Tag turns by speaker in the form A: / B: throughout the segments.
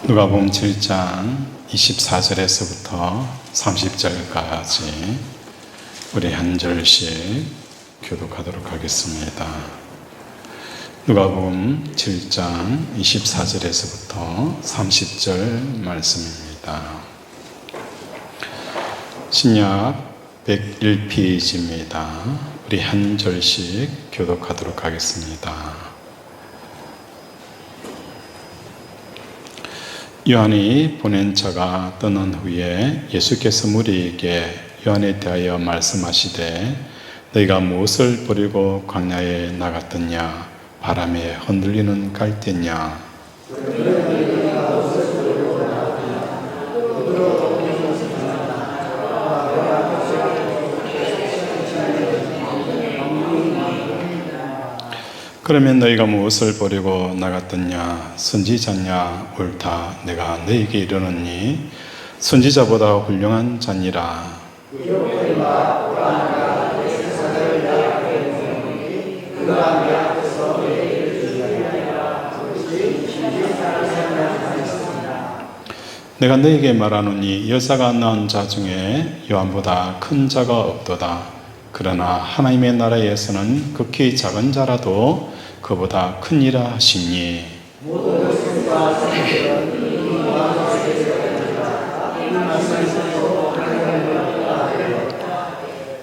A: 누가복음 7장 24절에서부터 30절까지 우리 한 절씩 교독하도록 하겠습니다. 누가복음 7장 24절에서부터 30절 말씀입니다. 신약 101페이지입니다. 우리 한 절씩 교독하도록 하겠습니다. 요한이 보낸 자가 떠난 후에 예수께서 무리에게 요한에 대하여 말씀하시되 너희가 무엇을 버리고 광야에 나갔더냐? 바람에 흔들리는 갈대냐? 그러면 너희가 무엇을 버리고 나갔더냐? 선지자냐? 옳다. 내가 너희에게 이르노니 선지자보다 훌륭한 자니라. 내가 너희에게 말하노니 여자가 낳은 자 중에 요한보다 큰 자가 없도다. 그러나 하나님의 나라에서는 극히 작은 자라도 그보다 크니라 하시니.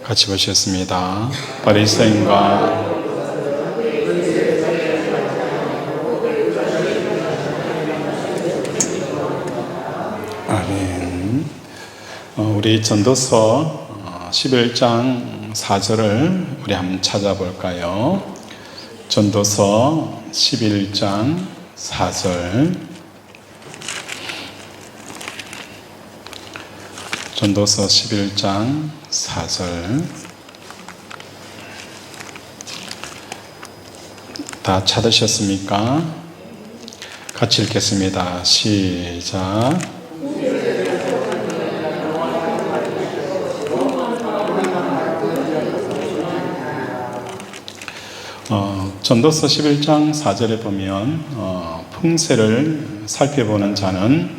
A: 같이 보셨습니다. 바리새인과 아멘. 우리 전도서 11장 4절을 우리 한번 찾아볼까요? 전도서 11장 4절. 전도서 11장 4절. 다 찾으셨습니까? 같이 읽겠습니다. 시작. 전도서 11장 4절에 보면 풍세를 살펴보는 자는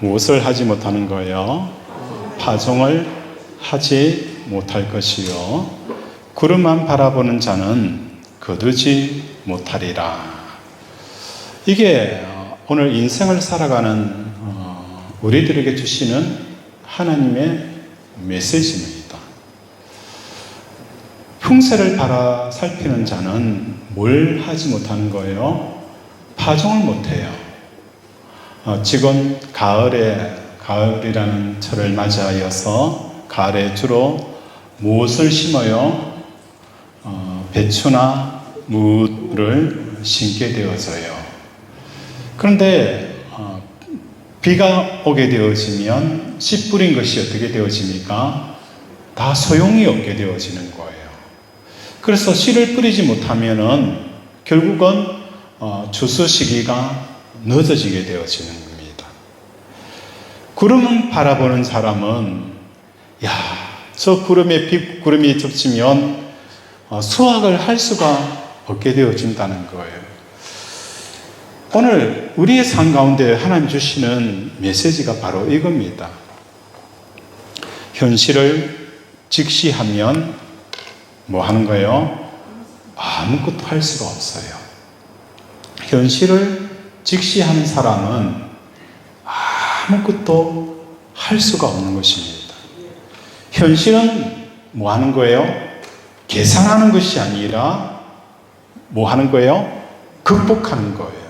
A: 무엇을 하지 못하는 거예요? 파종을 하지 못할 것이요 구름만 바라보는 자는 거두지 못하리라. 이게 오늘 인생을 살아가는 우리들에게 주시는 하나님의 메시지입니다. 풍세를 바라 살피는 자는 뭘 하지 못하는 거예요? 파종을 못해요. 지금 가을이라는 철을 맞이하여서 가을에 주로 무엇을 심어요? 배추나 무를 심게 되어져요. 그런데 비가 오게 되어지면 씨 뿌린 것이 어떻게 되어집니까? 다 소용이 없게 되어지는 거예요. 그래서 씨를 뿌리지 못하면은 결국은 추수 시기가 늦어지게 되어지는 겁니다. 구름을 바라보는 사람은 저 구름이 덮치면 수확을 할 수가 없게 되어진다는 거예요. 오늘 우리의 삶 가운데 하나님 주시는 메시지가 바로 이겁니다. 현실을 직시하면 뭐 하는 거예요? 아무것도 할 수가 없어요. 현실을 직시하는 사람은 아무것도 할 수가 없는 것입니다. 현실은 뭐 하는 거예요? 계산하는 것이 아니라 뭐 하는 거예요? 극복하는 거예요.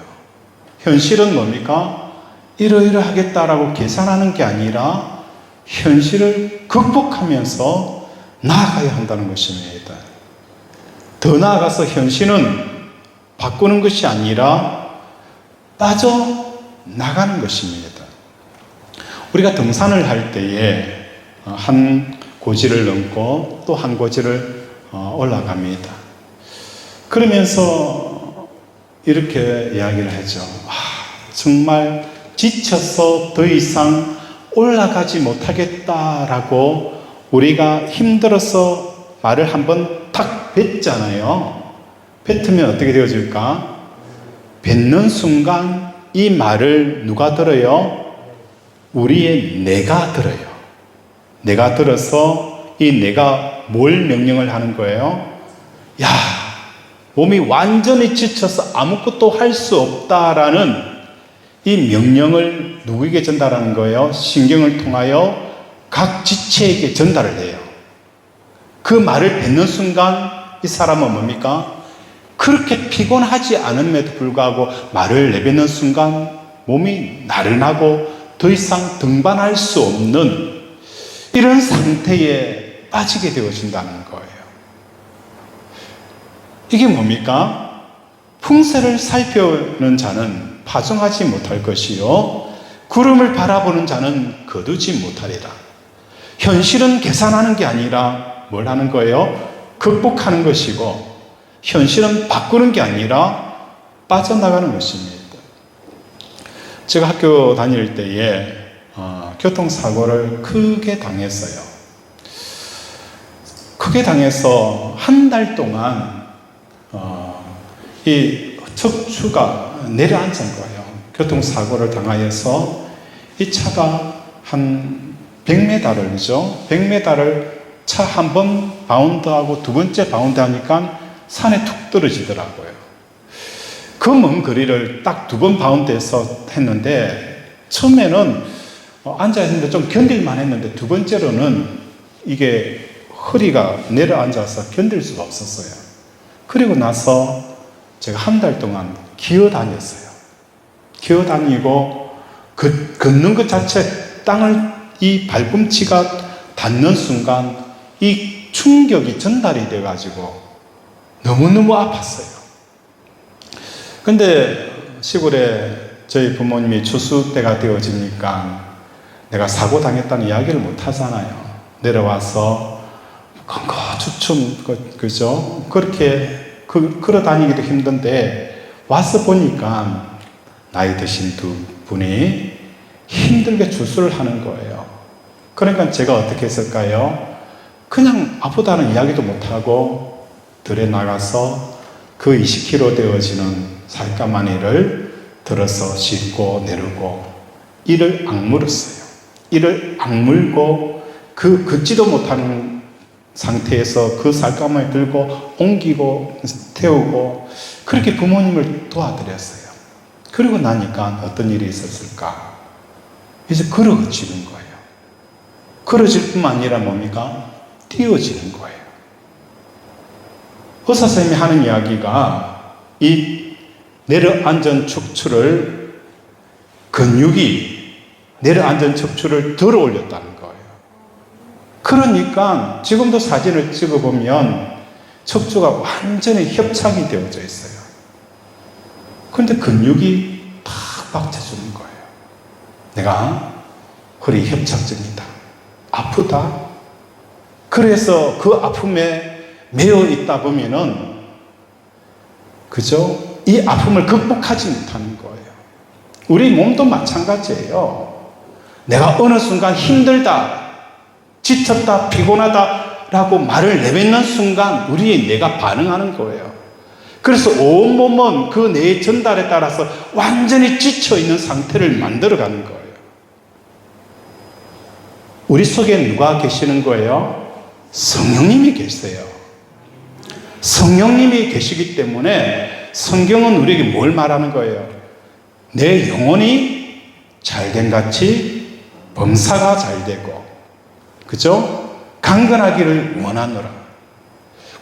A: 현실은 뭡니까? 이러이러하겠다라고 계산하는 게 아니라 현실을 극복하면서 나아가야 한다는 것입니다. 더 나아가서 현실은 바꾸는 것이 아니라 빠져나가는 것입니다. 우리가 등산을 할 때에 한 고지를 넘고 또 한 고지를 올라갑니다. 그러면서 이렇게 이야기를 하죠. 정말 지쳐서 더 이상 올라가지 못하겠다라고 우리가 힘들어서 말을 한번 탁 뱉잖아요. 뱉으면 어떻게 되어질까? 뱉는 순간 이 말을 누가 들어요? 우리의 내가 들어요. 내가 들어서 이 내가 뭘 명령을 하는 거예요? 야, 몸이 완전히 지쳐서 아무것도 할 수 없다라는 이 명령을 누구에게 전달하는 거예요? 신경을 통하여 각 지체에게 전달을 해요. 그 말을 뱉는 순간 이 사람은 뭡니까? 그렇게 피곤하지 않음에도 불구하고 말을 내뱉는 순간 몸이 나른하고 더 이상 등반할 수 없는 이런 상태에 빠지게 되어진다는 거예요. 이게 뭡니까? 풍세를 살펴는 자는 파종하지 못할 것이요 구름을 바라보는 자는 거두지 못하리라. 현실은 계산하는 게 아니라 뭘 하는 거예요? 극복하는 것이고 현실은 바꾸는 게 아니라 빠져나가는 것입니다. 제가 학교 다닐 때에 교통사고를 크게 당했어요. 크게 당해서 한 달 동안 이 척추가 내려앉은 거예요. 교통사고를 당하여서 이 차가 한 100m를, 그죠? 100m를 차 한 번 바운드하고 두 번째 바운드 하니까 산에 툭 떨어지더라고요. 그 먼 거리를 딱 두 번 바운드해서 했는데 처음에는 앉아있는데 좀 견딜만 했는데 두 번째로는 이게 허리가 내려앉아서 견딜 수가 없었어요. 그리고 나서 제가 한 달 동안 기어 다녔어요. 기어 다니고 걷는 것 자체 땅을 이 발꿈치가 닿는 순간 이 충격이 전달이 돼가지고 너무너무 아팠어요. 근데 시골에 저희 부모님이 추수 때가 되어지니까 내가 사고 당했다는 이야기를 못 하잖아요. 내려와서 건거주춤, 그죠? 그렇게 걸어 다니기도 힘든데 와서 보니까 나이 드신 두 분이 힘들게 주술을 하는 거예요. 그러니까 제가 어떻게 했을까요? 그냥 아프다는 이야기도 못하고 들에 나가서 그 20kg 되어지는 살까마니를 들어서 싣고 내려고 이를 악물었어요. 이를 악물고 그 걷지도 못하는 상태에서 그 살까마니 들고 옮기고 태우고 그렇게 부모님을 도와드렸어요. 그리고 나니까 어떤 일이 있었을까? 이제 걸어지는 거예요. 걸어질 뿐만 아니라 뭡니까? 뛰어지는 거예요. 의사 선생님이 하는 이야기가 이 내려앉은 척추를 근육이 내려앉은 척추를 들어 올렸다는 거예요. 그러니까 지금도 사진을 찍어보면 척추가 완전히 협착이 되어져 있어요. 그런데 근육이 탁 박혀주는 거예요. 내가 허리 협착증이다. 아프다. 그래서 그 아픔에 매여 있다 보면은, 그죠? 이 아픔을 극복하지 못하는 거예요. 우리 몸도 마찬가지예요. 내가 어느 순간 힘들다, 지쳤다, 피곤하다 라고 말을 내뱉는 순간 우리의 뇌가 반응하는 거예요. 그래서 온몸은 그 뇌의 전달에 따라서 완전히 지쳐있는 상태를 만들어가는 거예요. 우리 속에 누가 계시는 거예요? 성령님이 계세요. 성령님이 계시기 때문에 성경은 우리에게 뭘 말하는 거예요? 내 영혼이 잘된 같이 범사가 잘되고, 그죠? 강건하기를 원하노라.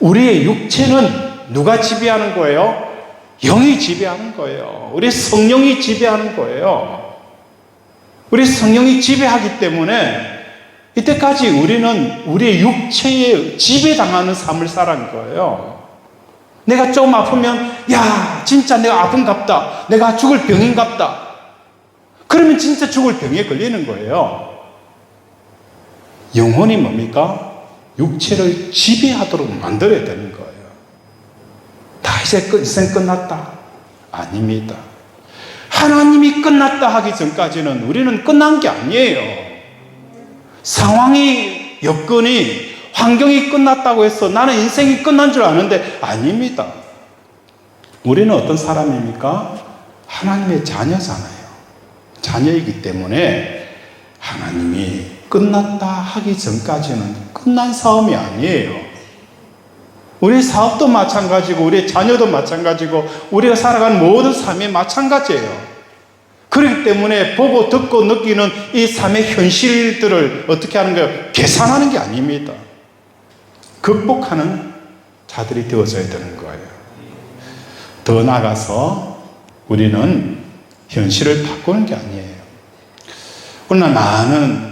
A: 우리의 육체는 누가 지배하는 거예요? 영이 지배하는 거예요. 우리 성령이 지배하는 거예요. 우리 성령이 지배하기 때문에 이때까지 우리는 우리의 육체에 지배당하는 삶을 살아간 거예요. 내가 조금 아프면 야 진짜 내가 아픈갑다, 내가 죽을 병인갑다. 그러면 진짜 죽을 병에 걸리는 거예요. 영혼이 뭡니까? 육체를 지배하도록 만들어야 되는 거예요. 다 이제 인생 끝났다. 아닙니다. 하나님이 끝났다 하기 전까지는 우리는 끝난 게 아니에요. 상황이, 여건이, 환경이 끝났다고 해서 나는 인생이 끝난 줄 아는데 아닙니다. 우리는 어떤 사람입니까? 하나님의 자녀잖아요. 자녀이기 때문에 하나님이 끝났다 하기 전까지는 끝난 싸움이 아니에요. 우리 사업도 마찬가지고 우리 자녀도 마찬가지고 우리가 살아가는 모든 삶이 마찬가지예요. 그렇기 때문에 보고 듣고 느끼는 이 삶의 현실들을 어떻게 하는 거예요? 계산하는 게 아닙니다. 극복하는 자들이 되어져야 되는 거예요. 더 나아가서 우리는 현실을 바꾸는 게 아니에요. 오늘 많은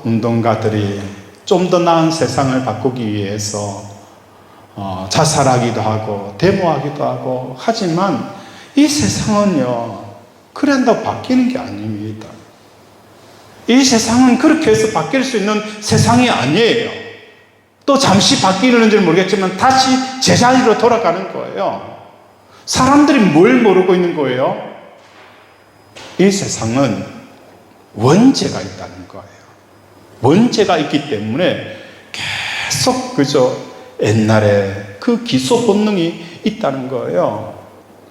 A: 운동가들이 좀 더 나은 세상을 바꾸기 위해서 자살하기도 하고 데모하기도 하고 하지만 이 세상은요 그래 한다고 바뀌는 게 아닙니다. 이 세상은 그렇게 해서 바뀔 수 있는 세상이 아니에요. 또 잠시 바뀌는지는 모르겠지만 다시 제자리로 돌아가는 거예요. 사람들이 뭘 모르고 있는 거예요? 이 세상은 원죄가 있다는 거예요. 원죄가 있기 때문에 계속 옛날에 그 기소 본능이 있다는 거예요.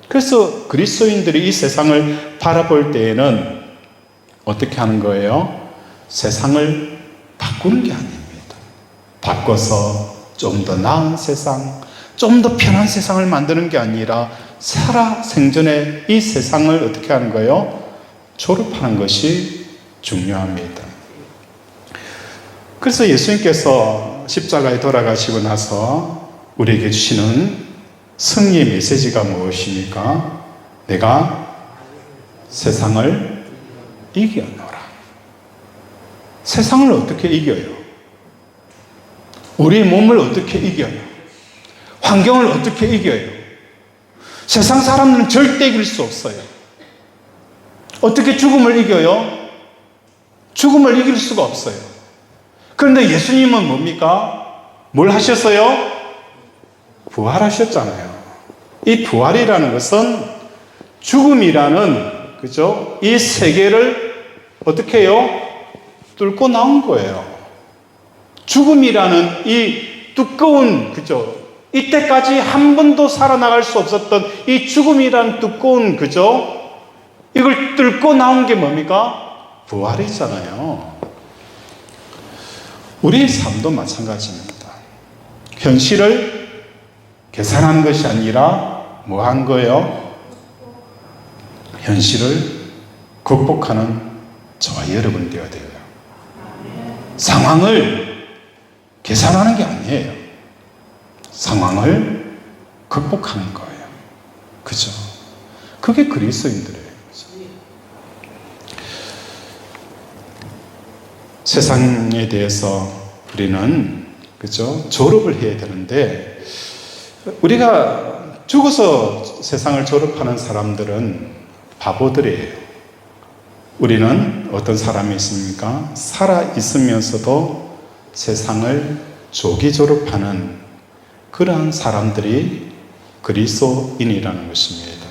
A: 그래서 그리스도인들이 이 세상을 바라볼 때에는 어떻게 하는 거예요? 세상을 바꾸는 게 아닙니다. 바꿔서 좀 더 나은 세상, 좀 더 편한 세상을 만드는 게 아니라 살아생전에 이 세상을 어떻게 하는 거예요? 졸업하는 것이 중요합니다. 그래서 예수님께서 십자가에 돌아가시고 나서 우리에게 주시는 승리의 메시지가 무엇입니까? 내가 세상을 이겨노라. 세상을 어떻게 이겨요? 우리 몸을 어떻게 이겨요? 환경을 어떻게 이겨요? 세상 사람들은 절대 이길 수 없어요. 어떻게 죽음을 이겨요? 죽음을 이길 수가 없어요. 그런데 예수님은 뭡니까? 뭘 하셨어요? 부활하셨잖아요. 이 부활이라는 것은 죽음이라는 이 세계를 어떻게 해요? 뚫고 나온 거예요. 죽음이라는 이 두꺼운 이때까지 한 번도 살아나갈 수 없었던 이 죽음이라는 두꺼운 이걸 뚫고 나온 게 뭡니까? 부활이잖아요. 우리의 삶도 마찬가지입니다. 현실을 계산한 것이 아니라 뭐 한 거예요? 현실을 극복하는 저와 여러분 되어야 돼요. 상황을 계산하는 게 아니에요. 상황을 극복하는 거예요. 그죠? 그게 그리스도인들이에요. 세상에 대해서 우리는 졸업을 해야 되는데 우리가 죽어서 세상을 졸업하는 사람들은 바보들이에요. 우리는 어떤 사람이 있습니까? 살아 있으면서도 세상을 조기 졸업하는 그러한 사람들이 그리스도인이라는 것입니다.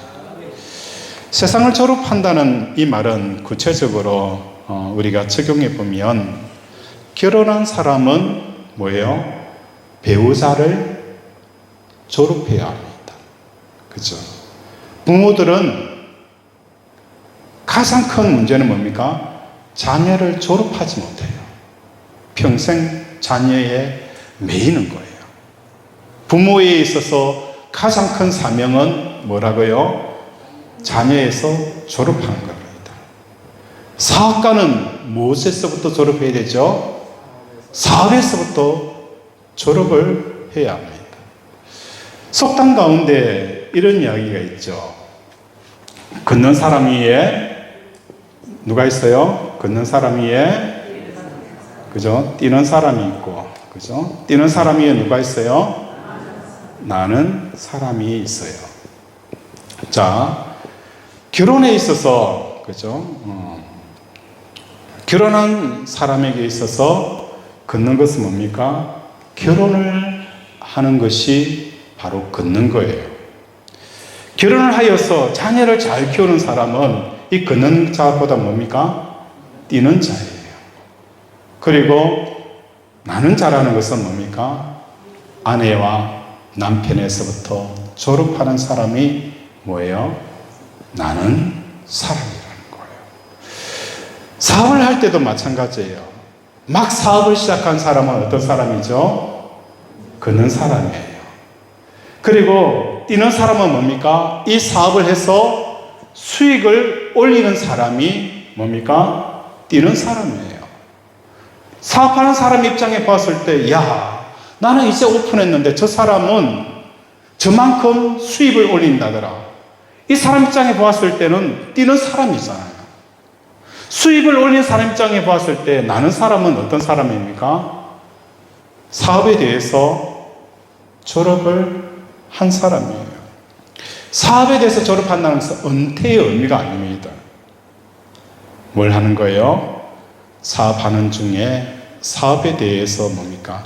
A: 세상을 졸업한다는 이 말은 구체적으로 우리가 적용해 보면 결혼한 사람은 뭐예요? 배우자를 졸업해야 합니다. 그죠? 부모들은 가장 큰 문제는 뭡니까? 자녀를 졸업하지 못해요. 평생 자녀에 매이는 거예요. 부모에 있어서 가장 큰 사명은 뭐라고요? 자녀에서 졸업하는 겁니다. 사업가는 무엇에서부터 졸업해야 되죠? 사업에서부터 졸업을 해야 합니다. 속담 가운데 이런 이야기가 있죠. 걷는 사람 위에 누가 있어요? 걷는 사람 위에 그죠? 뛰는 사람이 있고 그죠? 뛰는 사람 위에 누가 있어요? 나는 사람이 있어요. 자, 결혼에 있어서 그죠? 결혼한 사람에게 있어서 걷는 것은 뭡니까? 결혼을 하는 것이 바로 걷는 거예요. 결혼을 하여서 자녀를 잘 키우는 사람은 이 걷는 자보다 뭡니까? 뛰는 자예요. 그리고 나는 자라는 것은 뭡니까? 아내와 남편에서부터 졸업하는 사람이 뭐예요? 나는 사람이라는 거예요. 사업을 할 때도 마찬가지예요. 막 사업을 시작한 사람은 어떤 사람이죠? 걷는 사람이에요. 그리고 뛰는 사람은 뭡니까? 이 사업을 해서 수익을 올리는 사람이 뭡니까? 뛰는 사람이에요. 사업하는 사람 입장에 봤을 때, 야, 나는 이제 오픈했는데 저 사람은 저만큼 수입을 올린다더라. 이 사람 입장에 보았을 때는 뛰는 사람이잖아요. 수입을 올린 사람 입장에 보았을 때 나는 사람은 어떤 사람입니까? 사업에 대해서 졸업을 한 사람이에요. 사업에 대해서 졸업한다는 것은 은퇴의 의미가 아닙니다. 뭘 하는 거예요? 사업하는 중에 사업에 대해서 뭡니까?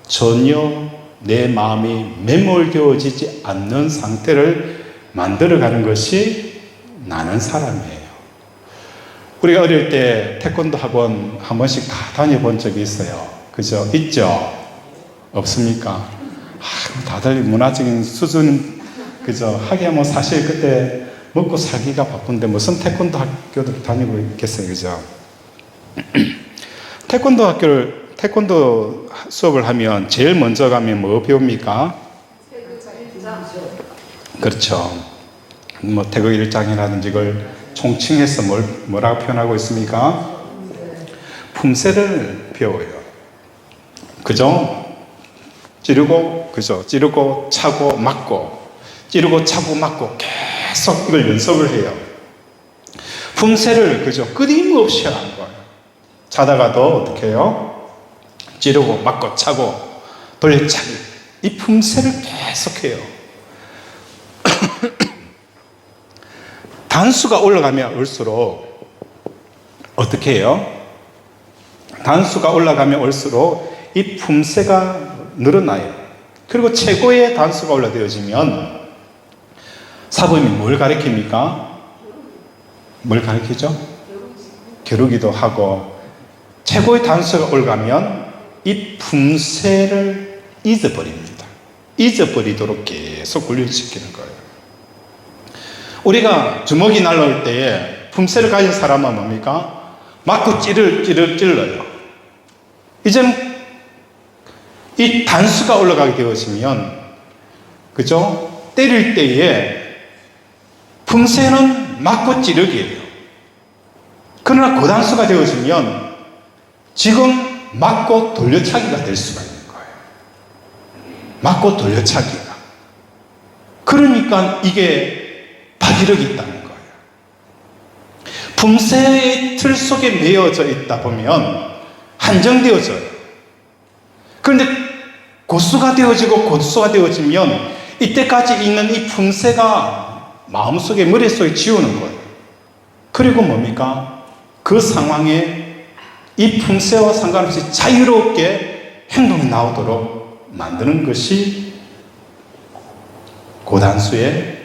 A: 전혀 내 마음이 매몰되어지지 않는 상태를 만들어가는 것이 나는 사람이에요. 우리가 어릴 때 태권도 학원 한 번씩 다 다녀본 적이 있어요. 그죠? 있죠? 없습니까? 다들 문화적인 수준, 그죠? 하기야 뭐 사실 그때 먹고 살기가 바쁜데 무슨 태권도 학교도 다니고 있겠어요. 그죠? 태권도 수업을 하면 제일 먼저 가면 뭐 배웁니까? 그렇죠. 뭐 태극 일장이라든지 이걸 총칭해서 뭐라고 표현하고 있습니까? 품새를 배워요. 그죠? 찌르고, 그죠? 찌르고, 차고, 맞고, 찌르고, 차고, 맞고, 계속 이걸 연습을 해요. 품새를, 그죠? 끊임없이 하는 거예요. 자다가도 어떻게 해요? 찌르고, 맞고, 차고, 돌려차기. 이 품새를 계속 해요. 단수가 올라가면 올수록 어떻게 해요? 단수가 올라가면 올수록 이 품새가 늘어나요. 그리고 최고의 단수가 올라되어지면 사범이 뭘 가리킵니까? 뭘 가리키죠? 겨루기도 하고 최고의 단수가 올라가면 이 품새를 잊어버립니다. 잊어버리도록 계속 훈련시키는 거예요. 우리가 주먹이 날라올 때에 품새를 가진 사람은 뭡니까? 맞고 찔러요. 이제는 이 단수가 올라가게 되어지면, 그죠? 때릴 때에 품새는 맞고 찌르기예요. 그러나 고단수가 되어지면 지금 맞고 돌려차기가 될 수가 있는 거예요. 맞고 돌려차기가. 그러니까 이게 파기력이 있다는 거예요. 품새의 틀 속에 매여져 있다 보면 한정되어져요. 그런데 고수가 되어지고 고수가 되어지면 이때까지 있는 이 품새가 마음속에 머릿속에 지우는 거예요. 그리고 뭡니까? 그 상황에 이 품새와 상관없이 자유롭게 행동이 나오도록 만드는 것이 고단수의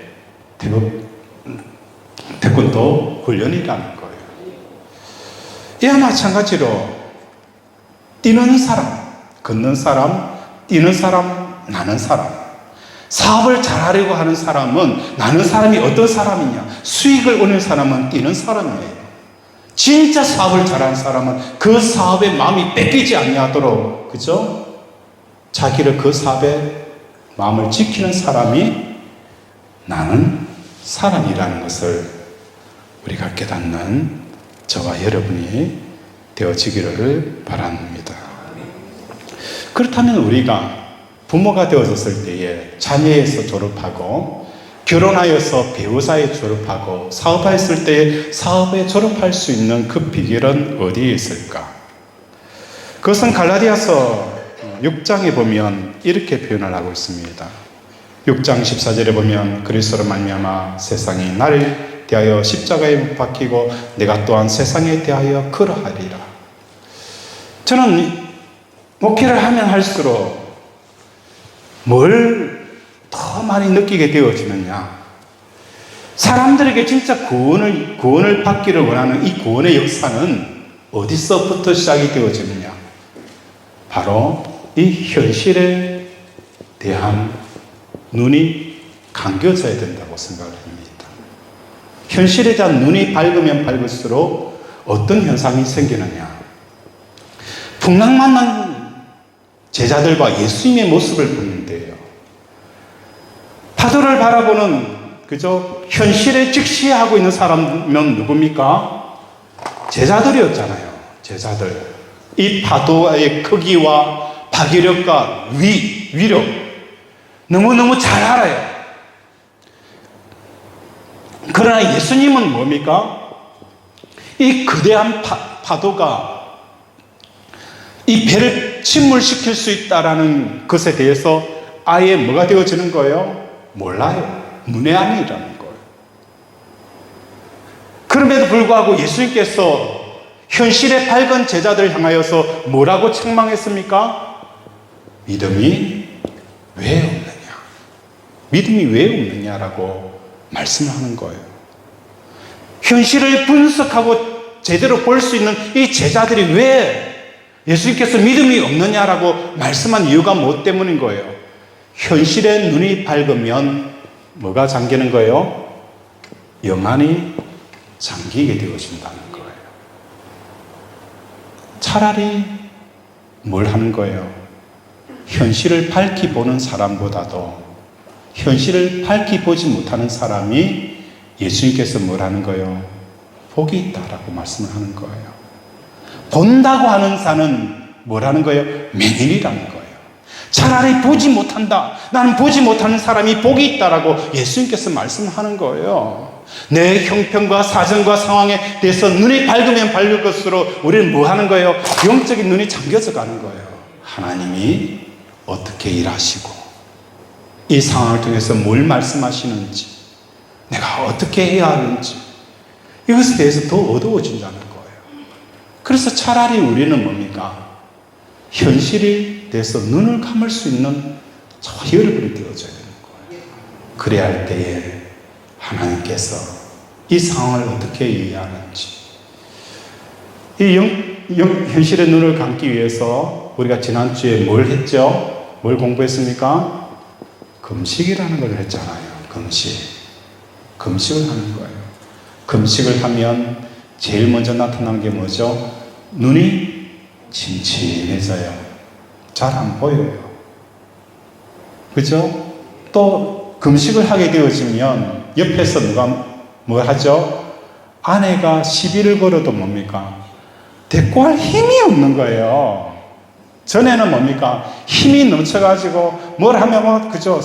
A: 태권도 훈련이라는 거예요. 이와 마찬가지로 뛰는 사람, 걷는 사람, 뛰는 사람, 나는 사람. 사업을 잘하려고 하는 사람은 나는 사람이 어떤 사람이냐? 수익을 올리는 사람은 뛰는 사람이에요. 진짜 사업을 잘하는 사람은 그 사업에 마음이 뺏기지 아니하도록, 그죠? 자기를 그 사업에 마음을 지키는 사람이 나는 사람이라는 것을 우리가 깨닫는 저와 여러분이 되어지기를 바랍니다. 그렇다면 우리가 부모가 되어졌을 때에 자녀에서 졸업하고 결혼하여서 배우자에 졸업하고 사업했을 때에 사업에 졸업할 수 있는 그 비결은 어디에 있을까? 그것은 갈라디아서 6장에 보면 이렇게 표현을 하고 있습니다. 6장 14절에 보면 그리스도로 말미암아 세상이 나를 대하여 십자가에 못 박히고 내가 또한 세상에 대하여 그러하리라. 저는 목회를 하면 할수록 뭘 더 많이 느끼게 되어지느냐. 사람들에게 진짜 구원을 받기를 원하는 이 구원의 역사는 어디서부터 시작이 되어지느냐. 바로 이 현실에 대한 눈이 감겨져야 된다고 생각을 합니다. 현실에 대한 눈이 밝으면 밝을수록 어떤 현상이 생기느냐. 풍랑만난 제자들과 예수님의 모습을 보는데요. 파도를 바라보는 그저 현실에 직시하고 있는 사람은 누굽니까? 제자들이었잖아요. 제자들. 이 파도의 크기와 파괴력과 위력 너무너무 잘 알아요. 그러나 예수님은 뭡니까? 이 거대한 파도가 이 배를 침몰시킬 수 있다라는 것에 대해서 아예 뭐가 되어지는 거예요? 몰라요. 문외한이라는 거예요. 그럼에도 불구하고 예수님께서 현실의 밝은 제자들을 향하여서 뭐라고 책망했습니까? 믿음이 왜 없느냐? 믿음이 왜 없느냐라고 말씀하는 거예요. 현실을 분석하고 제대로 볼 수 있는 이 제자들이 왜 예수님께서 믿음이 없느냐라고 말씀한 이유가 무엇 때문인 거예요? 현실의 눈이 밝으면 뭐가 잠기는 거예요? 영안이 잠기게 되어진다는 거예요. 차라리 뭘 하는 거예요? 현실을 밝히 보는 사람보다도 현실을 밝히 보지 못하는 사람이 예수님께서 뭘 하는 거예요? 복이 있다라고 말씀을 하는 거예요. 본다고 하는 자는 뭘 하는 거예요? 맹인이라는 거예요. 차라리 보지 못한다. 나는 보지 못하는 사람이 복이 있다라고 예수님께서 말씀하는 거예요. 내 형편과 사정과 상황에 대해서 눈이 밝으면 밝을 것으로 우리는 뭐 하는 거예요? 영적인 눈이 잠겨져 가는 거예요. 하나님이 어떻게 일하시고 이 상황을 통해서 뭘 말씀하시는지 내가 어떻게 해야 하는지 이것에 대해서 더 어두워진다는 거예요. 그래서 차라리 우리는 뭡니까? 현실에 대해서 눈을 감을 수 있는 여러분이 되어져야 되는 거예요. 그래야 할 때에 하나님께서 이 상황을 어떻게 이해하는지 이 현실의 눈을 감기 위해서 우리가 지난주에 뭘 했죠? 뭘 공부했습니까? 금식이라는 걸 했잖아요. 금식을 하는 거예요. 금식을 하면 제일 먼저 나타난 게 뭐죠? 눈이 침침해져요. 잘 안 보여요. 그죠? 또 금식을 하게 되어지면 옆에서 누가 뭘 하죠? 아내가 시비를 걸어도 뭡니까? 대꾸할 힘이 없는 거예요. 전에는 뭡니까? 힘이 넘쳐가지고 뭘 하면 그죠?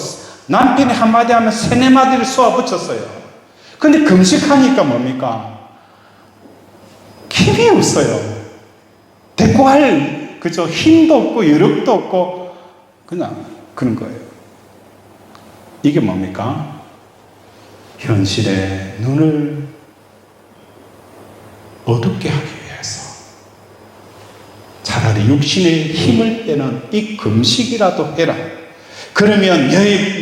A: 남편이 한마디 하면 세네 마디를 쏘아 붙였어요. 근데 금식하니까 뭡니까? 힘이 없어요. 대꾸할 그죠? 힘도 없고 여력도 없고 그냥 그런 거예요. 이게 뭡니까? 현실의 눈을 어둡게 하기 위해서 차라리 육신의 힘을 빼는 이 금식이라도 해라. 그러면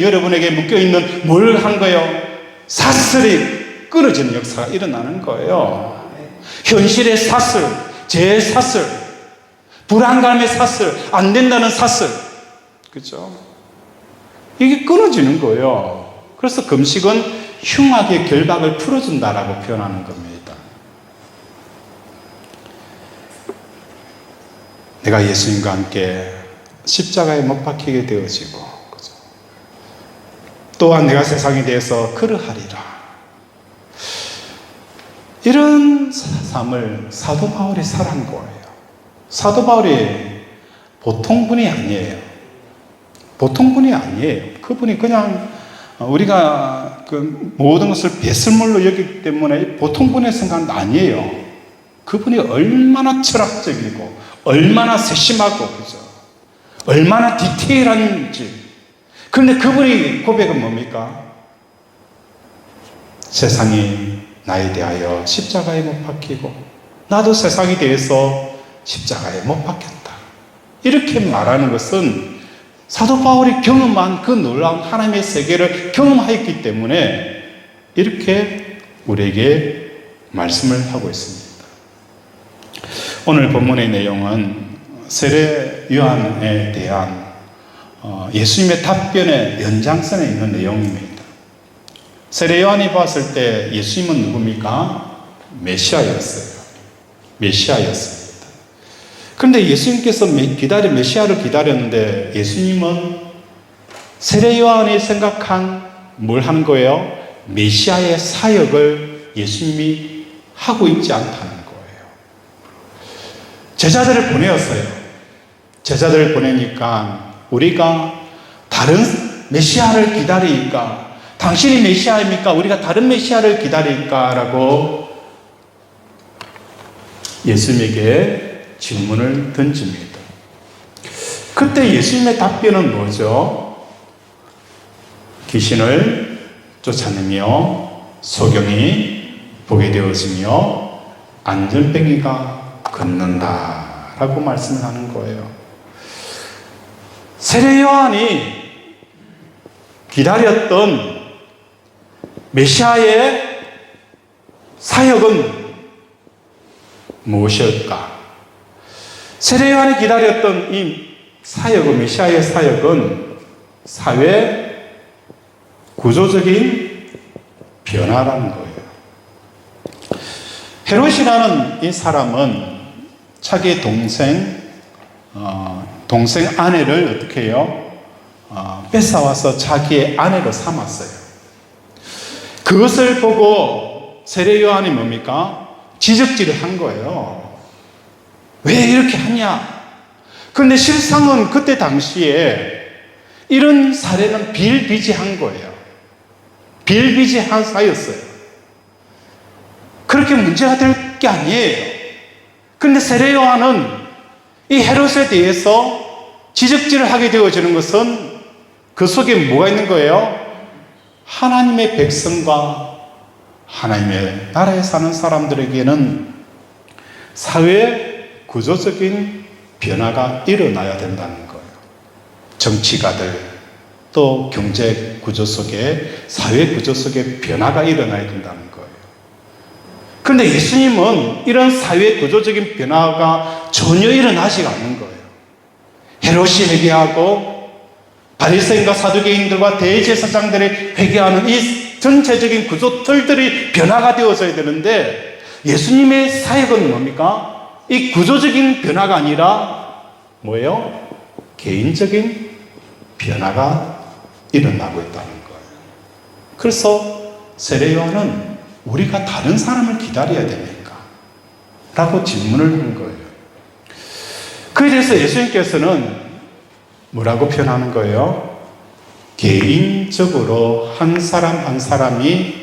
A: 여러분에게 묶여있는 뭘 한 거예요? 사슬이 끊어지는 역사가 일어나는 거예요. 현실의 사슬, 죄의 사슬, 불안감의 사슬, 안 된다는 사슬, 그죠? 이게 끊어지는 거예요. 그래서 금식은 흉악의 결박을 풀어준다라고 표현하는 겁니다. 내가 예수님과 함께 십자가에 못 박히게 되어지고, 그죠? 또한 내가 세상에 대해서 그러하리라. 이런 삶을 사도 바울이 살아간 거예요. 사도 바울이 보통 분이 아니에요. 보통 분이 아니에요. 그분이 그냥 우리가 그 모든 것을 배설물로 여기기 때문에 보통 분의 생각은 아니에요. 그분이 얼마나 철학적이고 얼마나 세심하고 그죠? 얼마나 디테일한지. 그런데 그분이 고백은 뭡니까? 세상이 나에 대하여 십자가에 못 박히고 나도 세상에 대해서 십자가에 못 박혔다. 이렇게 말하는 것은 사도 바울이 경험한 그 놀라운 하나님의 세계를 경험하였기 때문에 이렇게 우리에게 말씀을 하고 있습니다. 오늘 본문의 내용은 세례 요한에 대한 예수님의 답변의 연장선에 있는 내용입니다. 세례 요한이 봤을 때 예수님은 누굽니까? 메시아였어요. 메시아였습니다. 그런데 예수님께서 메시아를 기다렸는데 예수님은 세례 요한이 생각한 뭘 하는 거예요? 메시아의 사역을 예수님이 하고 있지 않다는 거예요. 제자들을 보내었어요. 제자들을 보내니까 우리가 다른 메시아를 기다리니까 당신이 메시아입니까? 우리가 다른 메시아를 기다릴까? 라고 예수님에게 질문을 던집니다. 그때 예수님의 답변은 뭐죠? 귀신을 쫓아내며 소경이 보게 되어지며 안전뱅이가 걷는다 라고 말씀을 하는 거예요. 세례 요한이 기다렸던 메시아의 사역은 무엇일까? 세례 요한이 기다렸던 이 사역은, 메시아의 사역은 사회 구조적인 변화라는 거예요. 헤롯이라는 이 사람은 자기 동생 아내를 어떻게 해요? 뺏어와서 자기의 아내로 삼았어요. 그것을 보고 세례 요한이 뭡니까? 지적질을 한 거예요. 왜 이렇게 하냐? 그런데 실상은 그때 당시에 이런 사례는 비일비재한 거예요. 비일비재한 사였어요. 그렇게 문제가 될 게 아니에요. 그런데 세례 요한은 이 헤롯에 대해서 지적질을 하게 되어지는 것은 그 속에 뭐가 있는 거예요? 하나님의 백성과 하나님의 나라에 사는 사람들에게는 사회 구조적인 변화가 일어나야 된다는 거예요. 정치가들, 또 경제 구조 속에, 사회 구조 속에 변화가 일어나야 된다는 거예요. 그런데 예수님은 이런 사회 구조적인 변화가 전혀 일어나지 않는 거예요. 헤롯이 회개하고 바리새인과 사두개인들과 대제사장들이 회개하는 이 전체적인 구조 틀들이 변화가 되어져야 되는데 예수님의 사역은 뭡니까? 이 구조적인 변화가 아니라 뭐예요? 개인적인 변화가 일어나고 있다는 거예요. 그래서 세례 요한은 우리가 다른 사람을 기다려야 됩니까? 라고 질문을 한 거예요. 그에 대해서 예수님께서는 뭐라고 표현하는 거예요? 개인적으로 한 사람 한 사람이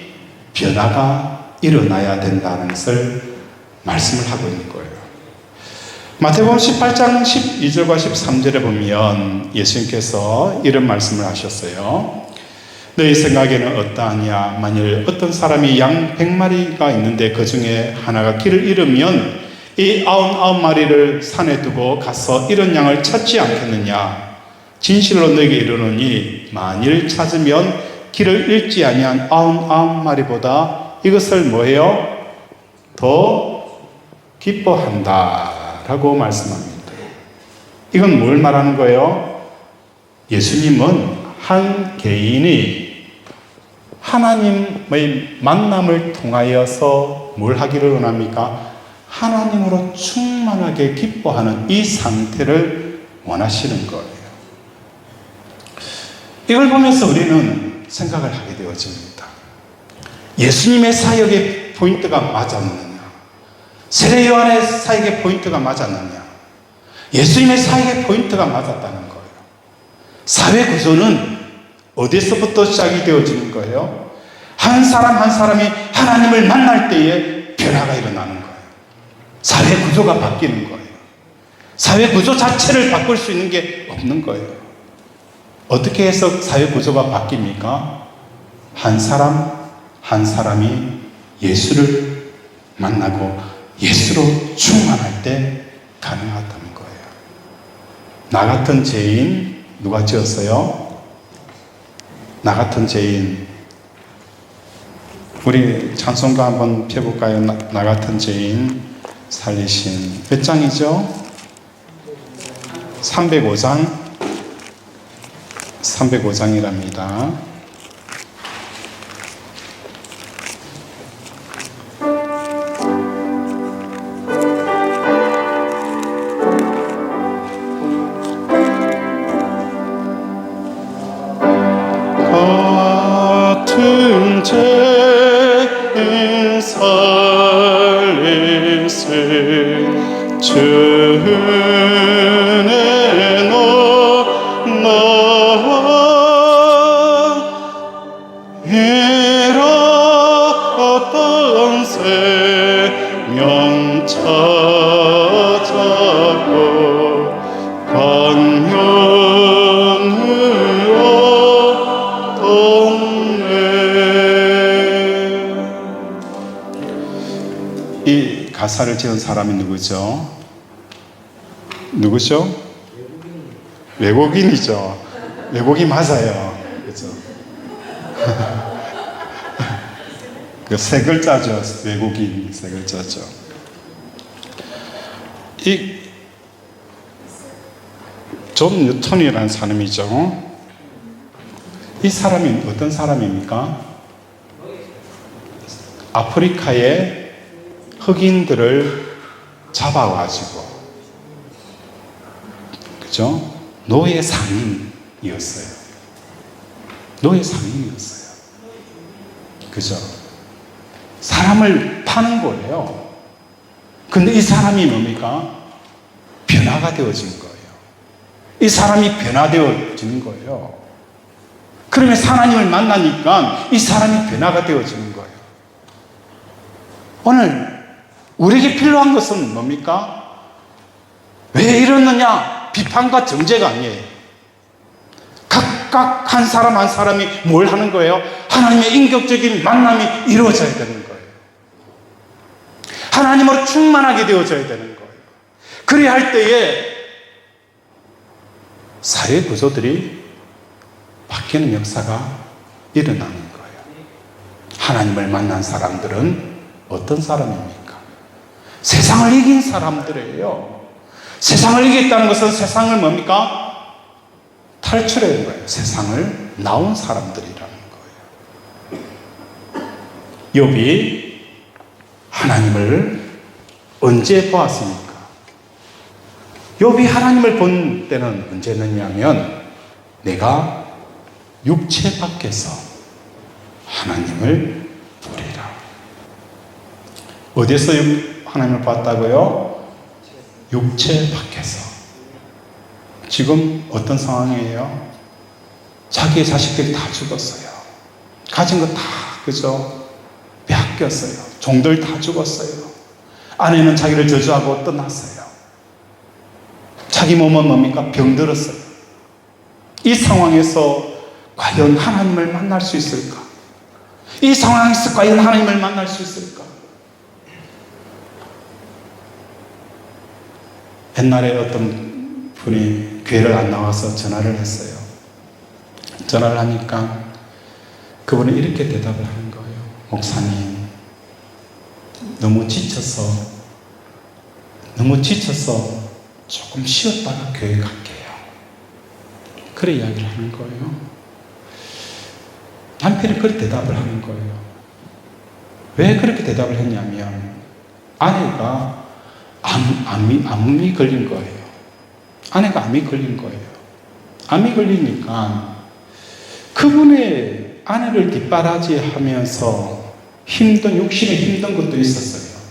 A: 변화가 일어나야 된다는 것을 말씀을 하고 있는 거예요. 마태복음 18장 12절과 13절에 보면 예수님께서 이런 말씀을 하셨어요. 너희 생각에는 어떠하냐? 만일 어떤 사람이 양 100마리가 있는데 그 중에 하나가 길을 잃으면 이 99마리를 산에 두고 가서 잃은 양을 찾지 않겠느냐? 진실로 너에게 이르노니 만일 찾으면 길을 잃지 아니한 99마리보다 이것을 뭐해요? 더 기뻐한다 라고 말씀합니다. 이건 뭘 말하는 거예요? 예수님은 한 개인이 하나님의 만남을 통하여서 뭘 하기를 원합니까? 하나님으로 충만하게 기뻐하는 이 상태를 원하시는 거예요. 이걸 보면서 우리는 생각을 하게 되어집니다. 예수님의 사역의 포인트가 맞았느냐? 세례 요한의 사역의 포인트가 맞았느냐? 예수님의 사역의 포인트가 맞았다는 거예요. 사회 구조는 어디서부터 시작이 되어지는 거예요? 한 사람 한 사람이 하나님을 만날 때에 변화가 일어나는 거예요. 사회 구조가 바뀌는 거예요. 사회 구조 자체를 바꿀 수 있는 게 없는 거예요. 어떻게 해서 사회 구조가 바뀝니까? 한 사람 한 사람이 예수를 만나고 예수로 충만할 때 가능하다는 거예요. 나 같은 죄인 누가 지었어요? 나 같은 죄인. 우리 찬송가 한번 펴볼까요? 나 같은 죄인 살리신. 몇 장이죠? 305장. 305장이랍니다. 주는 너와 잃었던 생명 찾았고 광명으로 동네. 이 가사를 지은 사람이 누구죠? 누구죠? 외국인이죠. 외국인 맞아요. 그렇죠? 그 세 글자죠. 외국인 세 글자죠. 이 존 뉴턴이라는 사람이죠. 이 사람이 어떤 사람입니까? 아프리카의 흑인들을 잡아가지고, 그죠? 노예 상인이었어요. 노예 상인이었어요. 그죠? 사람을 파는 거예요. 근데 이 사람이 뭡니까? 변화가 되어진 거예요. 이 사람이 변화되어지는 거예요. 그러면 하나님을 만나니까 이 사람이 변화가 되어지는 거예요. 오늘 우리에게 필요한 것은 뭡니까? 왜 이러느냐? 비판과 정죄가 아니에요. 각각 한 사람 한 사람이 뭘 하는 거예요? 하나님의 인격적인 만남이 이루어져야 되는 거예요. 하나님으로 충만하게 되어져야 되는 거예요. 그래야 할 때에 사회 구조들이 바뀌는 역사가 일어나는 거예요. 하나님을 만난 사람들은 어떤 사람입니까? 세상을 이긴 사람들이에요. 세상을 이겼다는 것은 세상을 뭡니까? 탈출한 거예요. 세상을 나온 사람들이라는 거예요. 욥이 하나님을 언제 보았습니까? 욥이 하나님을 본 때는 언제였냐면 내가 육체 밖에서 하나님을 보리라. 어디서 하나님을 봤다고요? 육체 밖에서. 지금 어떤 상황이에요? 자기의 자식들이 다 죽었어요. 가진 거 다, 그죠? 빼앗겼어요. 종들 다 죽었어요. 아내는 자기를 저주하고 떠났어요. 자기 몸은 뭡니까? 병들었어요. 이 상황에서 과연 하나님을 만날 수 있을까? 이 상황에서 과연 하나님을 만날 수 있을까? 옛날에 어떤 분이 교회를 안 나와서 전화를 했어요. 전화를 하니까 그분은 이렇게 대답을 하는 거예요. 목사님, 너무 지쳐서 조금 쉬었다가 교회 갈게요. 그래 이야기를 하는 거예요. 남편이 그렇게 대답을 하는 거예요. 왜 그렇게 대답을 했냐면 아내가 암이 걸린 거예요. 아내가 암이 걸린 거예요. 암이 걸리니까 그분의 아내를 뒷바라지하면서 육신에 힘든 것도 있었어요.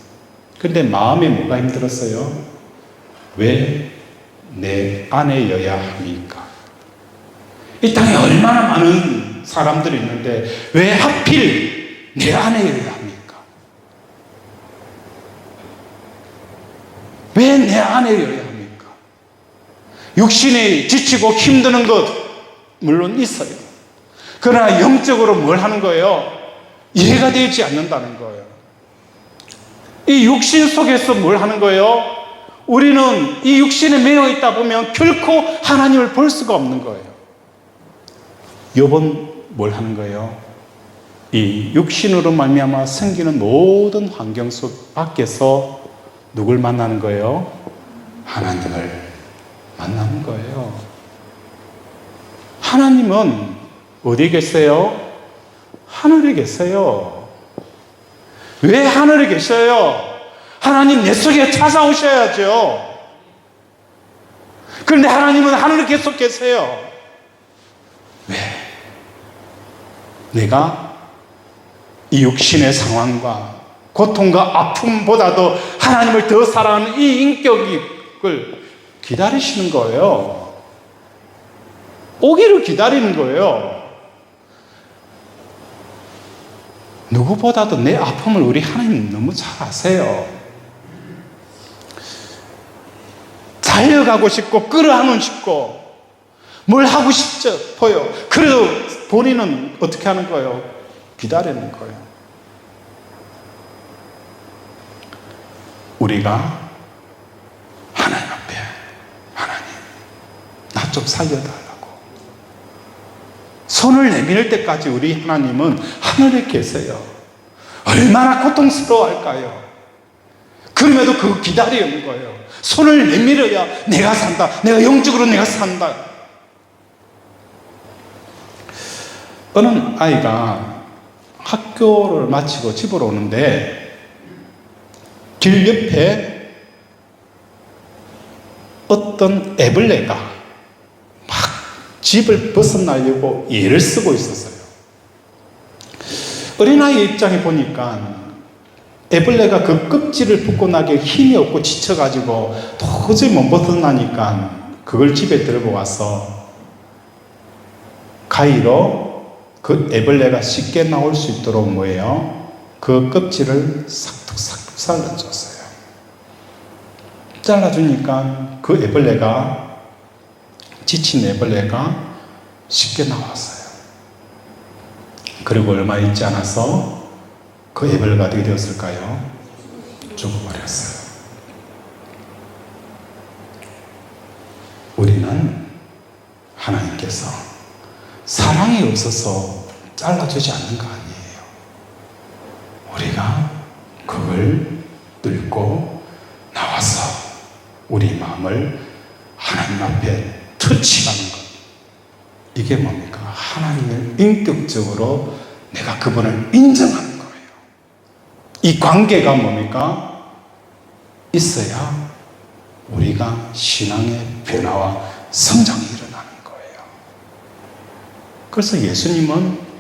A: 근데 마음에 뭐가 힘들었어요? 왜 내 아내여야 합니까? 이 땅에 얼마나 많은 사람들이 있는데 왜 하필 내 아내여야 합니까? 왜 내 아내여야 합니까? 육신이 지치고 힘드는 것 물론 있어요. 그러나 영적으로 뭘 하는 거예요? 이해가 되지 않는다는 거예요. 이 육신 속에서 뭘 하는 거예요? 우리는 이 육신에 매여 있다 보면 결코 하나님을 볼 수가 없는 거예요. 욥은 뭘 하는 거예요? 이 육신으로 말미암아 생기는 모든 환경 속 밖에서 누굴 만나는 거예요? 하나님을 만나는 거예요. 하나님은 어디에 계세요? 하늘에 계세요. 왜 하늘에 계셔요? 하나님 내 속에 찾아오셔야죠. 그런데 하나님은 하늘에 계속 계세요. 왜? 내가 이 육신의 상황과 고통과 아픔보다도 하나님을 더 사랑하는 이 인격을 기다리시는 거예요. 오기를 기다리는 거예요. 누구보다도 내 아픔을 우리 하나님 너무 잘 아세요. 달려가고 싶고 끌어안고 싶고 뭘 하고 싶어요. 그래도 본인은 어떻게 하는 거예요? 기다리는 거예요. 우리가 하나님 앞에, 하나님 나 좀 살려달라고 손을 내밀 때까지 우리 하나님은 하늘에 계세요. 얼마나 고통스러워할까요? 그럼에도 그거 기다리는 거예요. 손을 내밀어야 내가 산다. 내가 영적으로 내가 산다. 어느 아이가 학교를 마치고 집으로 오는데 길 옆에 어떤 애벌레가 막 집을 벗어나려고 애를 쓰고 있었어요. 어린아이 입장에 보니까 애벌레가 그 껍질을 벗고 나게 힘이 없고 지쳐가지고 도저히 못 벗어나니까 그걸 집에 들고 와서 가위로 그 애벌레가 쉽게 나올 수 있도록 뭐예요? 그 껍질을 싹둑싹둑 잘라줬어요. 잘라주니까 그 애벌레가, 지친 애벌레가 쉽게 나왔어요. 그리고 얼마 있지 않아서 그 애벌레가 어떻게 되었을까요? 죽어버렸어요. 우리는 하나님께서 사랑이 없어서 잘라주지 않는 거 아니에요. 우리가 그걸 뚫고 나와서 우리 마음을 하나님 앞에 터치하는 것. 이게 뭡니까? 하나님을 인격적으로 내가 그분을 인정하는 거예요. 이 관계가 뭡니까? 있어야 우리가 신앙의 변화와 성장이 일어나는 거예요. 그래서 예수님은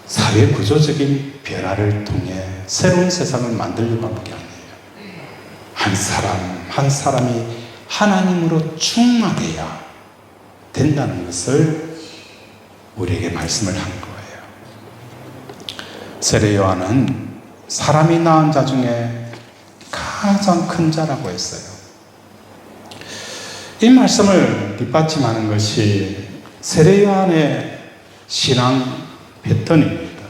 A: 사회 구조적인 변화를 통해 새로운 세상을 만들려고 한 게 아니에요. 한 사람 한 사람이 하나님으로 충만해야 된다는 것을 우리에게 말씀을 한 거예요. 세례 요한은 사람이 낳은 자 중에 가장 큰 자라고 했어요. 이 말씀을 뒷받침하는 것이 세례 요한의 신앙 패턴입니다.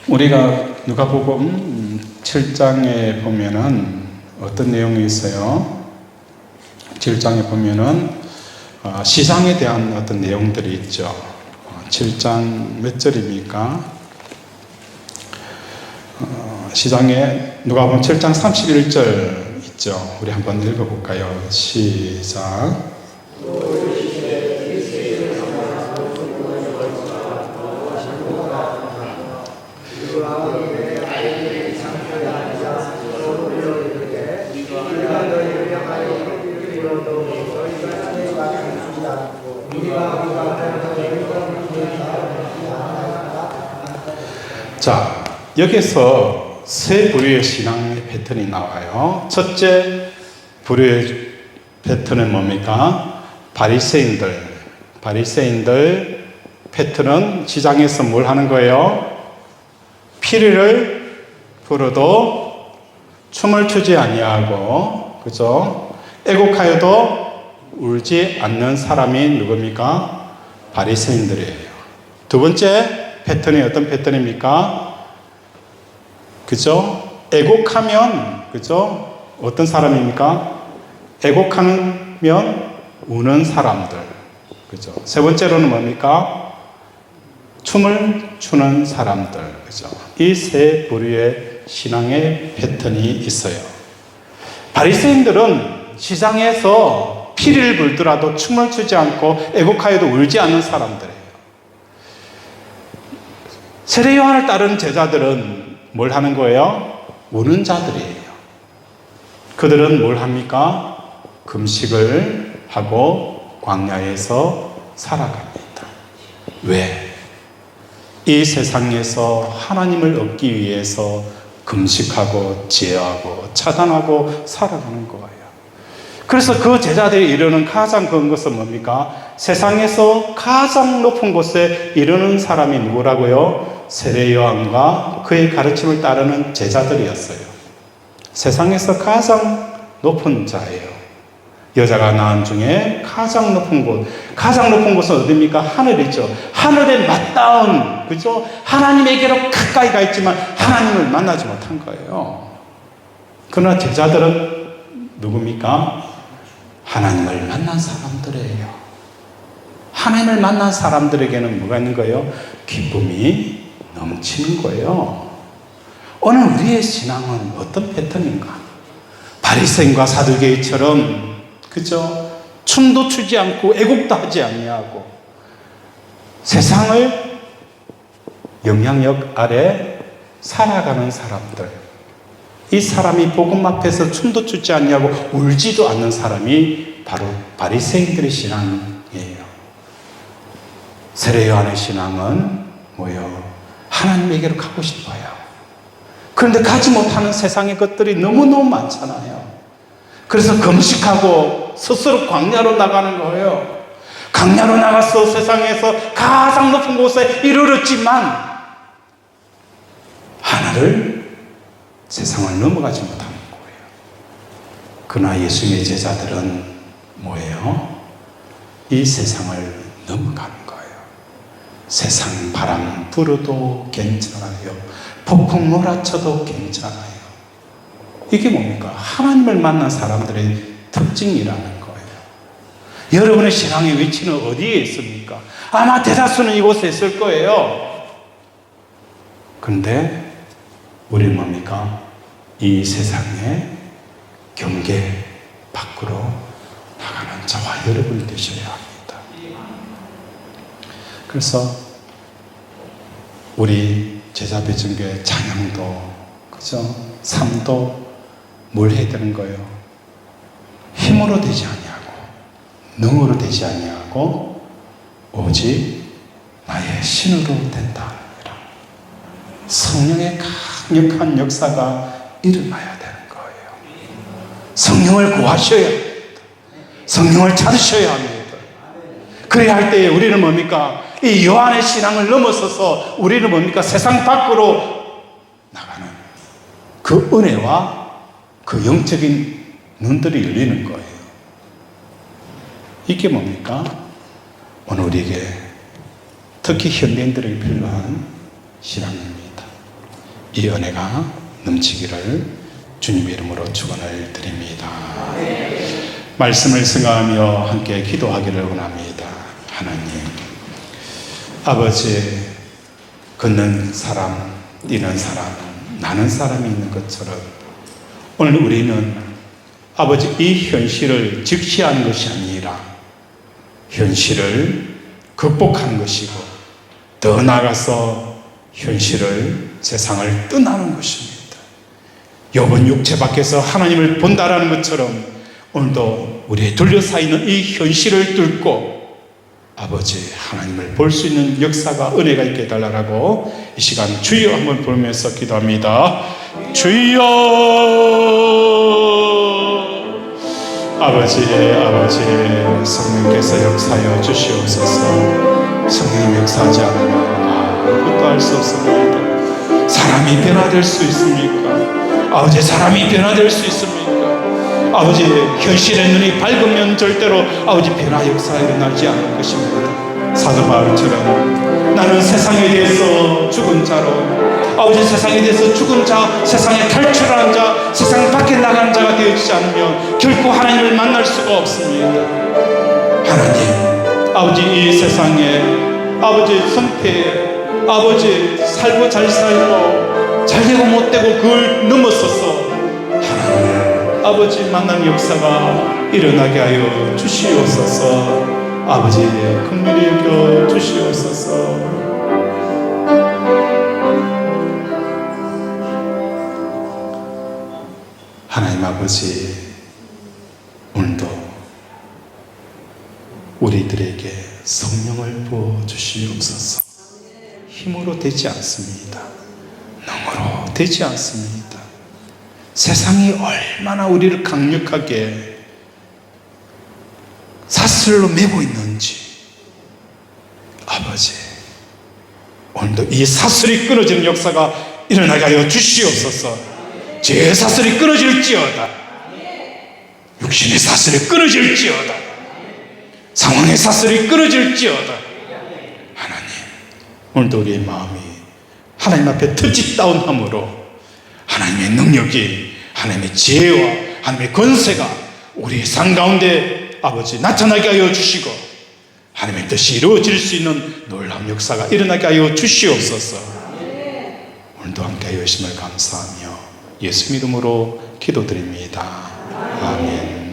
A: 우리가 누가복음 7장에 보면은 어떤 내용이 있어요? 7장에 보면은 시장에 대한 어떤 내용들이 있죠. 7장 몇 절입니까? 시장에 누가복음 7장 31절 있죠. 우리 한번 읽어볼까요? 시작. 자, 여기서 세 부류의 신앙의 패턴이 나와요. 첫째 부류의 패턴은 뭡니까? 바리새인들 패턴은 시장에서 뭘 하는 거예요? 피리를 불어도 춤을 추지 아니하고, 그죠? 애곡하여도 울지 않는 사람이 누굽니까? 바리새인들이에요. 두 번째 패턴이 어떤 패턴입니까? 그죠? 애곡하면, 그죠? 어떤 사람입니까? 애곡하면 우는 사람들. 그죠? 세 번째로는 뭡니까? 춤을 추는 사람들. 그죠? 이 세 부류의 신앙의 패턴이 있어요. 바리새인들은 시장에서 피리를 불더라도 춤을 추지 않고 애곡하여도 울지 않는 사람들이에요. 세례 요한을 따르는 제자들은 뭘 하는 거예요? 우는 자들이에요. 그들은 뭘 합니까? 금식을 하고 광야에서 살아갑니다. 왜? 이 세상에서 하나님을 얻기 위해서 금식하고 제어하고 차단하고 살아가는 거예요. 그래서 그 제자들이 이루는 가장 큰 것은 뭡니까? 세상에서 가장 높은 곳에 이르는 사람이 누구라고요? 세례 요한과 그의 가르침을 따르는 제자들이었어요. 세상에서 가장 높은 자예요. 여자가 낳은 중에 가장 높은 곳, 가장 높은 곳은 어디입니까? 하늘이죠. 하늘에 맞닿은, 그죠? 하나님에게로 가까이 가 있지만 하나님을 만나지 못한 거예요. 그러나 제자들은 누굽니까? 하나님을 만난 사람들이에요. 하나님을 만난 사람들에게는 뭐가 있는 거예요? 기쁨이 넘치는 거예요. 오늘 우리의 신앙은 어떤 패턴인가? 바리새인과 사두개인처럼, 그죠? 춤도 추지 않고 애국도 하지 아니하고 세상을 영향력 아래 살아가는 사람들, 이 사람이 복음 앞에서 춤도 추지 않냐고 울지도 않는 사람이 바로 바리새인들의 신앙이에요. 세례 요한의 신앙은 뭐예요? 하나님에게로 가고 싶어요. 그런데 가지 못하는 세상의 것들이 너무너무 많잖아요. 그래서 금식하고 스스로 광야로 나가는 거예요. 광야로 나가서 세상에서 가장 높은 곳에 이르렀지만 하나를, 세상을 넘어가지 못하는 거예요. 그러나 예수님의 제자들은 뭐예요? 이 세상을 넘어가는 거예요. 세상 바람 불어도 괜찮아요. 폭풍 몰아쳐도 괜찮아요. 이게 뭡니까? 하나님을 만난 사람들의 특징이라는 거예요. 여러분의 신앙의 위치는 어디에 있습니까? 아마 대다수는 이곳에 있을 거예요. 그런데 우리는 뭡니까? 이 세상의 경계 밖으로 나가는 저와 여러분이 되셔야 합니다. 그래서 우리 제자배정교회 찬양도, 그죠? 삶도 뭘 해야 되는 거예요? 힘으로 되지 아니하고 능으로 되지 아니하고 오직 나의 신으로 된다. 성령의 강력한 역사가 일어나야 되는 거예요. 성령을 구하셔야 합니다. 성령을 찾으셔야 합니다. 그래야 할 때에 우리는 뭡니까? 이 요한의 신앙을 넘어서서 우리는 뭡니까? 세상 밖으로 나가는 그 은혜와 그 영적인 눈들이 열리는 거예요. 이게 뭡니까? 오늘 우리에게 특히 현대인들에게 필요한 신앙입니다. 이 은혜가 넘치기를 주님의 이름으로 축원을 드립니다. 말씀을 승하하며 함께 기도하기를 원합니다. 하나님, 아버지, 걷는 사람, 뛰는 사람, 나는 사람이 있는 것처럼 오늘 우리는 아버지 이 현실을 직시하는 것이 아니라 현실을 극복하는 것이고 더 나아가서 현실을, 세상을 떠나는 것입니다. 욥은 육체 밖에서 하나님을 본다라는 것처럼 오늘도 우리의 둘러싸이는 이 현실을 뚫고 아버지 하나님을 볼 수 있는 역사가, 은혜가 있게 해달라고 이 시간 주여 한번 부르면서 기도합니다. 주여. 아버지 성령께서 역사하여 주시옵소서. 성령님 역사하지 않으면 아무것도 할 수 없습니다. 사람이 변화될 수 있습니까? 아버지, 사람이 변화될 수 있습니까? 아버지, 현실의 눈이 밝으면 절대로 아버지 변화 역사가 일어나지 않을 것입니다. 사도 바울처럼 나는 세상에 대해서 죽은 자로, 아버지 세상에 대해서 죽은 자, 세상에 탈출하는 자, 세상 밖에 나가는 자가 되어지지 않으면 결코 하나님을 만날 수가 없습니다. 하나님, 아버지 이 세상에 아버지 성패에 아버지 살고 잘 살고 잘 되고 못 되고 그걸 넘어서서 하나님을 아버지 만난 역사가 일어나게 하여 주시옵소서. 아버지 긍휼히 여겨 주시옵소서. 하나님 아버지, 오늘도 우리들에게 성령을 부어 주시옵소서. 힘으로 되지 않습니다. 능으로 되지 않습니다. 세상이 얼마나 우리를 강력하게 사슬로 매고 있는지, 아버지, 오늘도 이 사슬이 끊어지는 역사가 일어나게 하여 주시옵소서. 제 사슬이 끊어질지어다. 육신의 사슬이 끊어질지어다. 상황의 사슬이 끊어질지어다. 하나님, 오늘도 우리의 마음이 하나님 앞에 터치다운함으로 하나님의 능력이, 하나님의 지혜와 하나님의 권세가 우리의 삶 가운데 아버지 나타나게 하여 주시고, 하나님의 뜻이 이루어질 수 있는 놀라운 역사가 일어나게 하여 주시옵소서. 오늘도 함께 하여 주심을 감사하며 예수 이름으로 기도드립니다. 아멘.